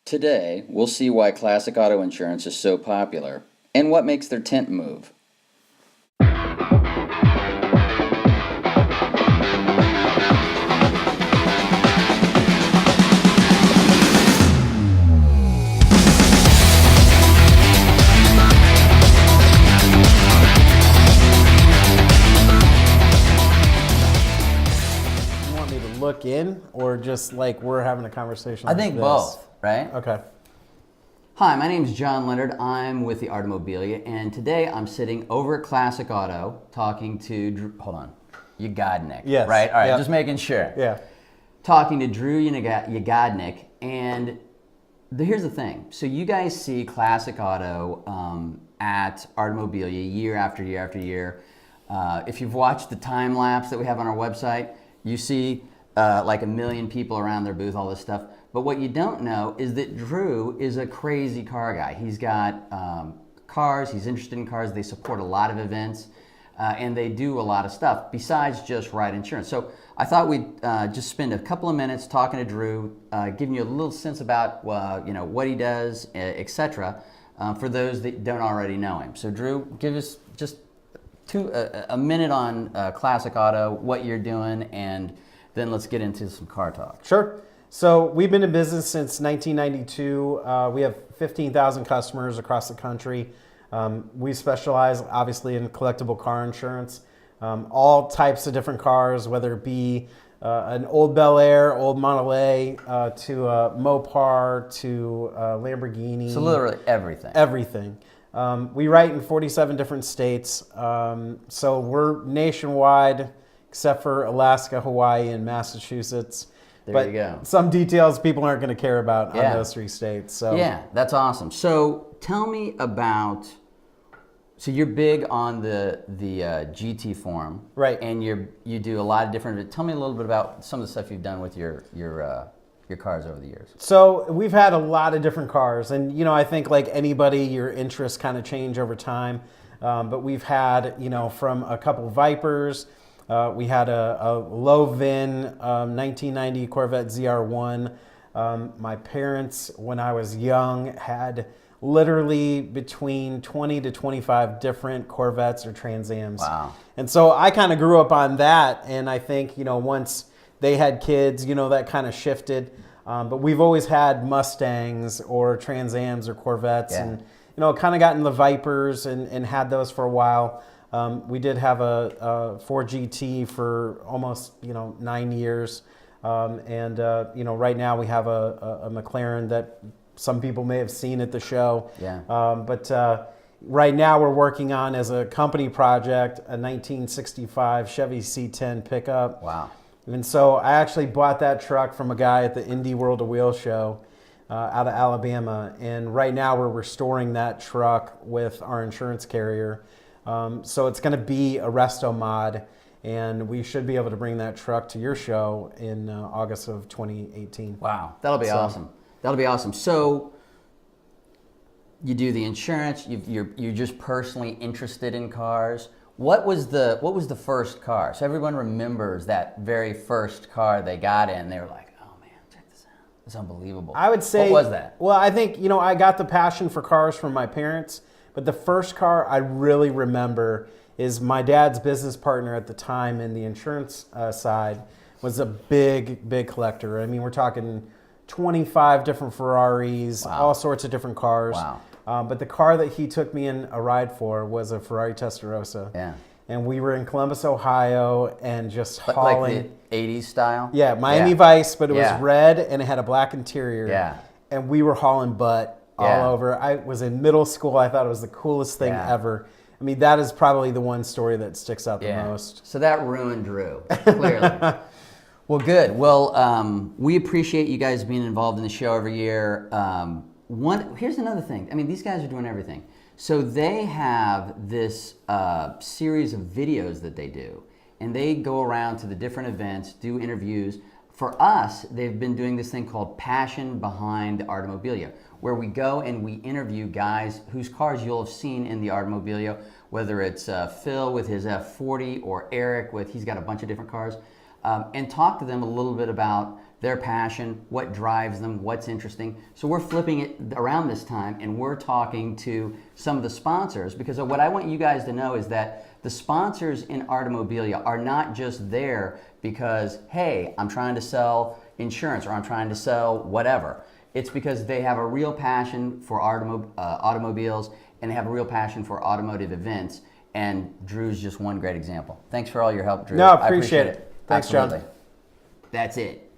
Today, we'll see why classic auto insurance is so popular and what makes their tent move. Look in, or just like we're having a conversation? I think both, right? Okay. Hi, my name is John Leonard. I'm with the Artomobilia, and today I'm sitting over at Classic Auto talking to Drew. Hold on, Yagodnik. Yes. Right. All right. Yep. Just making sure. Yeah. Talking to Drew Yagodnik, and here's the thing. So you guys see Classic Auto at Artomobilia year after year after year. If you've watched the time lapse that we have on our website, you see like 1 million people around their booth, all this stuff. But what you don't know is that Drew is a crazy car guy. He's got cars, he's interested in cars, they support a lot of events, and they do a lot of stuff besides just write insurance. So I thought we'd just spend a couple of minutes talking to Drew, giving you a little sense about what he does, etc., for those that don't already know him. So Drew, give us just a minute on Classic Auto, what you're doing, and then let's get into some car talk. Sure. So we've been in business since 1992. We have 15,000 customers across the country. We specialize obviously in collectible car insurance, all types of different cars, whether it be an old Bel Air, old Model A, to a Mopar, to a Lamborghini. So literally everything. Everything. We write in 47 different states. So we're nationwide, except for Alaska, Hawaii, and Massachusetts. There you go. Some details people aren't going to care about on those 3 states. So yeah, that's awesome. So tell me about. So you're big on the GT form, right? And you do a lot of different. Tell me a little bit about some of the stuff you've done with your cars over the years. So we've had a lot of different cars, and I think like anybody, your interests kind of change over time. But we've had from a couple Vipers. We had a low VIN 1990 Corvette ZR1. My parents, when I was young, had literally between 20 to 25 different Corvettes or Trans Ams. Wow. And so I kind of grew up on that, and I think once they had kids, that kind of shifted. But we've always had Mustangs or Trans Ams or Corvettes, and kind of gotten the Vipers and had those for a while. We did have a Ford GT for almost 9 years, and right now we have a McLaren that some people may have seen at the show. Yeah. But right now we're working on, as a company project, a 1965 Chevy C10 pickup. Wow. And so I actually bought that truck from a guy at the Indy World of Wheels show out of Alabama, and right now we're restoring that truck with our insurance carrier. So it's going to be a resto mod, and we should be able to bring that truck to your show in August of 2018. Wow, that'll be awesome. That'll be awesome. So you do the insurance. You're just personally interested in cars. What was the first car? So everyone remembers that very first car they got in. They were like, "Oh man, check this out! It's unbelievable." I would say, what was that? Well, I think I got the passion for cars from my parents. But the first car I really remember is my dad's business partner at the time in the insurance side was a big collector. I mean, we're talking 25 different Ferraris, all sorts of different cars. Wow. But the car that he took me in a ride for was a Ferrari Testarossa. Yeah. And we were in Columbus, Ohio, and just hauling. Like the 80s style? Yeah, Miami Vice, but it was red and it had a black interior. Yeah. And we were hauling butt all over. I was in middle school. I thought it was the coolest thing ever. I mean, that is probably the one story that sticks out the most. So that ruined Drew, clearly. Well, good. Well, we appreciate you guys being involved in the show every year. Here's another thing. I mean, these guys are doing everything. So they have this series of videos that they do, and they go around to the different events, do interviews. For us, they've been doing this thing called Passion Behind Artomobilia, where we go and we interview guys whose cars you'll have seen in the Artomobilia, whether it's Phil with his F40 or Eric he's got a bunch of different cars, and talk to them a little bit about their passion, what drives them, what's interesting. So we're flipping it around this time, and we're talking to some of the sponsors, because what I want you guys to know is that the sponsors in Artomobilia are not just there because, hey, I'm trying to sell insurance or I'm trying to sell whatever. It's because they have a real passion for automobiles, and they have a real passion for automotive events. And Drew's just one great example. Thanks for all your help, Drew. No, appreciate it. Thanks, Absolutely. John. That's it.